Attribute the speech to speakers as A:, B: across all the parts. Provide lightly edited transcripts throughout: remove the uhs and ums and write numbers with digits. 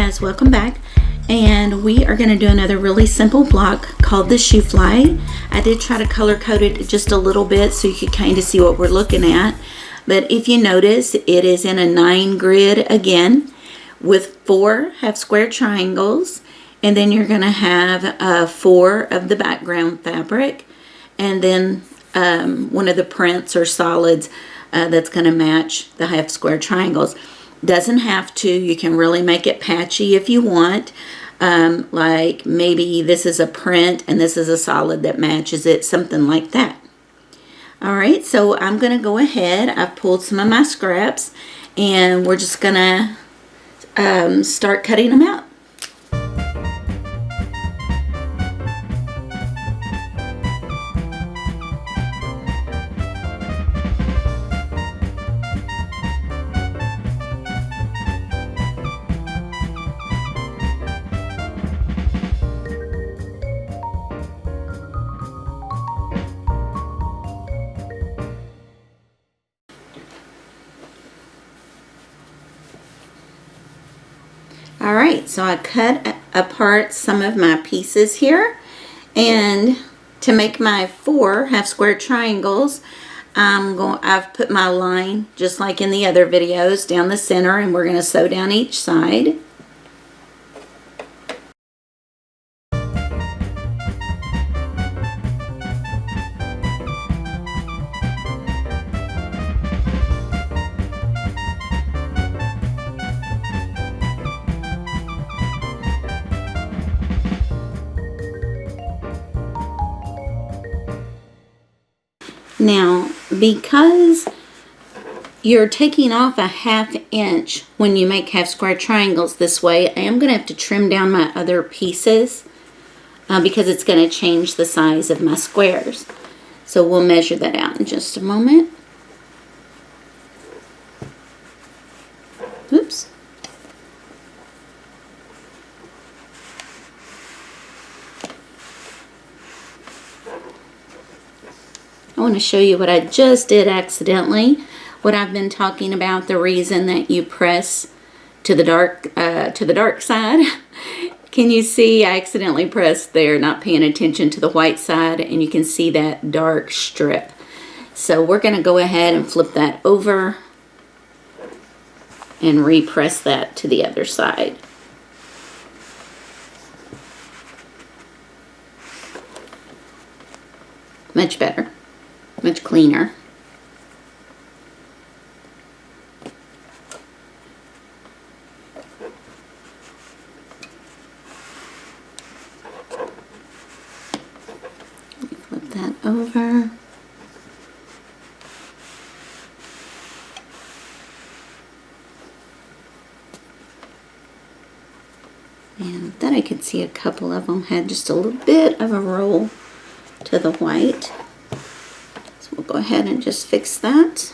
A: guys, welcome back, and we are going to do another really simple block called the Shoofly. I did try to color code it just a little bit so you could kind of see what we're looking at, but if you notice, it is in a 9 grid again with 4 half square triangles, and then you're going to have 4 of the background fabric, and then one of the prints or solids that's going to match the half square triangles. Doesn't have to. You can really make it patchy if you want. Like maybe this is a print and this is a solid that matches it, something like that. Alright, so I'm going to go ahead. I've pulled some of my scraps and we're just going to start cutting them out. Alright, so I cut apart some of my pieces here, and to make my 4 half square triangles, I've put my line just like in the other videos down the center, and we're going to sew down each side. Now, because you're taking off a 1/2 inch when you make half square triangles this way, I am going to have to trim down my other pieces because it's going to change the size of my squares. So we'll measure that out in just a moment. Oops. I want to show you what I just did accidentally. What I've been talking about, the reason that you press to the dark side. Can you see I accidentally pressed there, not paying attention to the white side, and you can see that dark strip. So we're going to go ahead and flip that over and repress that to the other side. Much better. Much cleaner. Flip that over. And then I could see a couple of them had just a little bit of a roll to the white. We'll go ahead and just fix that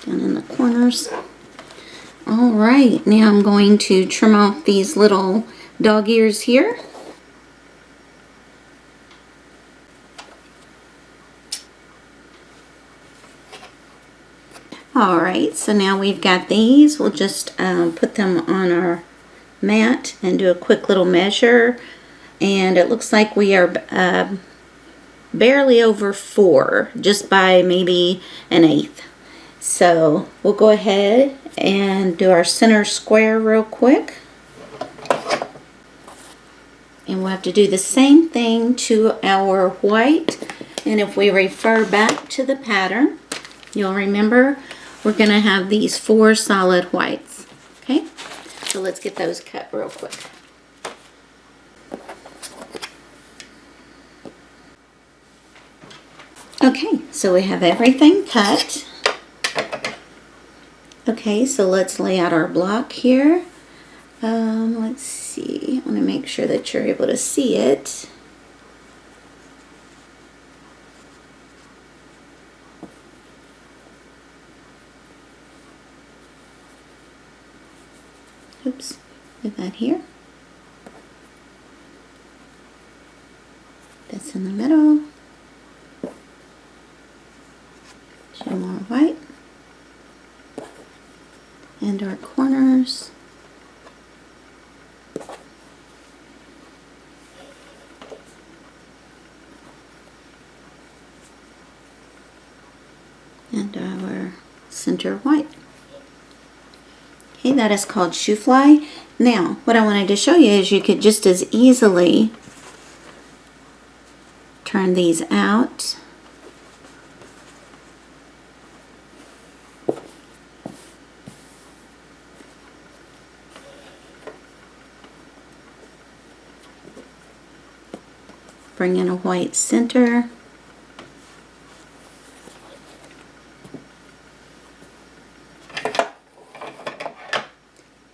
A: down in the corners. All right, now I'm going to trim off these little dog ears here. All right, so now we've got these. We'll just put them on our mat and do a quick little measure. And it looks like we are barely over 4, just by maybe 1/8. So we'll go ahead and do our center square real quick. And we'll have to do the same thing to our white. And if we refer back to the pattern, you'll remember we're going to have these 4 solid whites. Okay, so let's get those cut real quick. Okay, so we have everything cut. Okay, so let's lay out our block here. Let's see, I want to make sure that you're able to see it. Oops, put that here. That's in the middle. Show more white. And our corners. and our center white. Okay, that is called Shoofly. Now, what I wanted to show you is you could just as easily turn these out. Bring in a white center.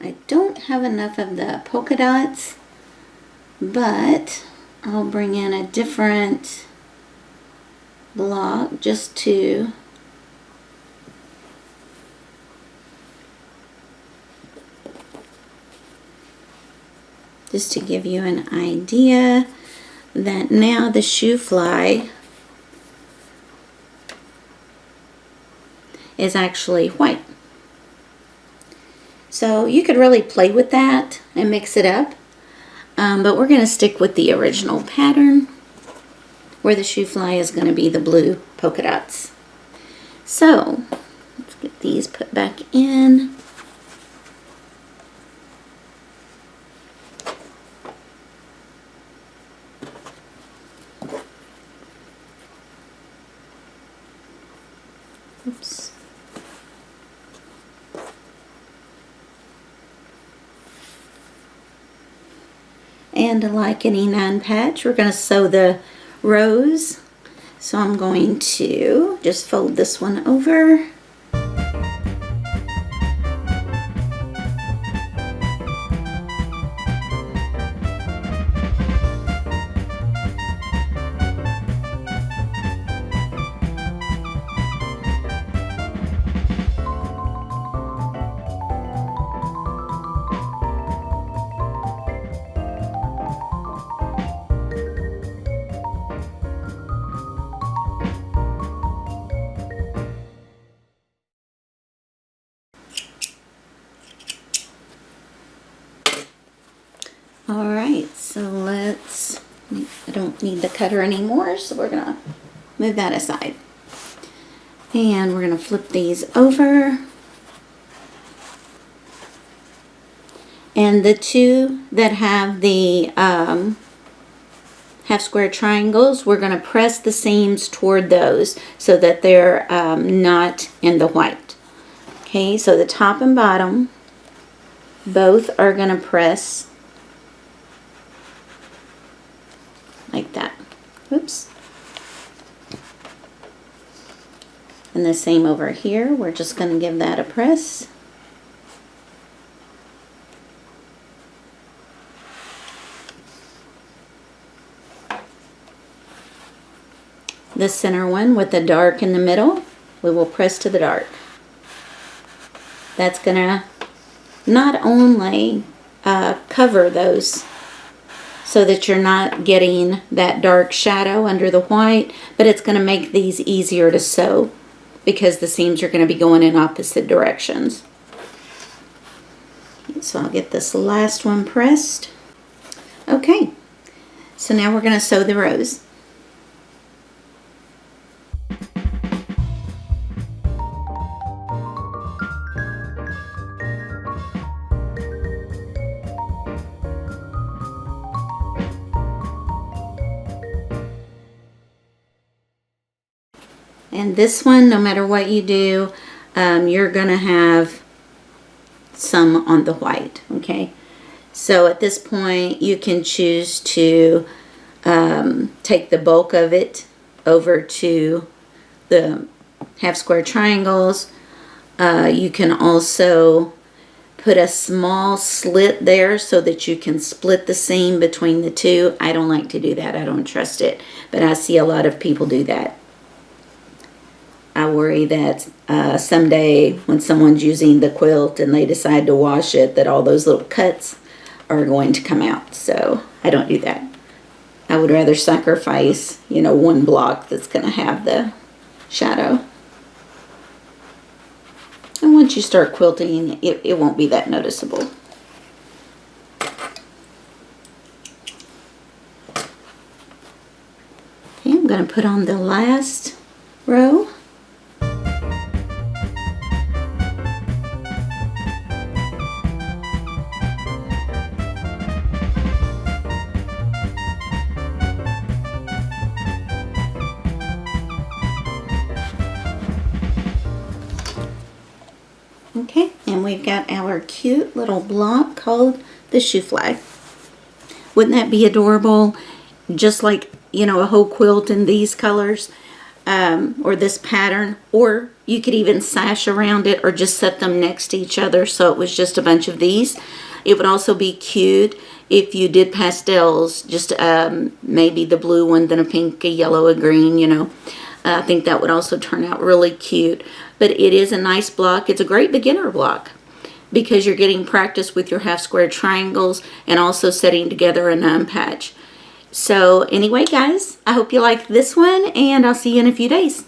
A: I don't have enough of the polka dots, but I'll bring in a different block just to give you an idea that now the Shoofly is actually white. So you could really play with that and mix it up, but we're going to stick with the original pattern where the Shoofly is going to be the blue polka dots. So let's get these put back in. Oops. And like any 9 patch, we're going to sew the rows. So I'm going to just fold this one over. Alright, so I don't need the cutter anymore, so we're going to move that aside. And we're going to flip these over. And the two that have the half square triangles, we're going to press the seams toward those so that they're not in the white. Okay, so the top and bottom both are going to press like that. Oops. And the same over here. We're just going to give that a press. The center one with the dark in the middle, we will press to the dark. That's going to not only cover those so that you're not getting that dark shadow under the white, but it's going to make these easier to sew because the seams are going to be going in opposite directions. So I'll get this last one pressed. Okay, so now we're going to sew the rows. And this one, no matter what you do, you're going to have some on the white, okay? So at this point, you can choose to take the bulk of it over to the half square triangles. You can also put a small slit there so that you can split the seam between the two. I don't like to do that. I don't trust it, but I see a lot of people do that. I worry that someday when someone's using the quilt and they decide to wash it, that all those little cuts are going to come out. So I don't do that. I would rather sacrifice, one block that's going to have the shadow. And once you start quilting, it won't be that noticeable. Okay, I'm going to put on the last row. Okay, and we've got our cute little block called the Shoofly. Wouldn't that be adorable? Just like, you know, a whole quilt in these colors, or this pattern, or you could even sash around it or just set them next to each other so it was just a bunch of these. It would also be cute if you did pastels, just maybe the blue one, then a pink, a yellow, a green, you know. I think that would also turn out really cute. But it is a nice block. It's a great beginner block because you're getting practice with your half square triangles and also setting together a nine patch. So anyway, guys, I hope you like this one, and I'll see you in a few days.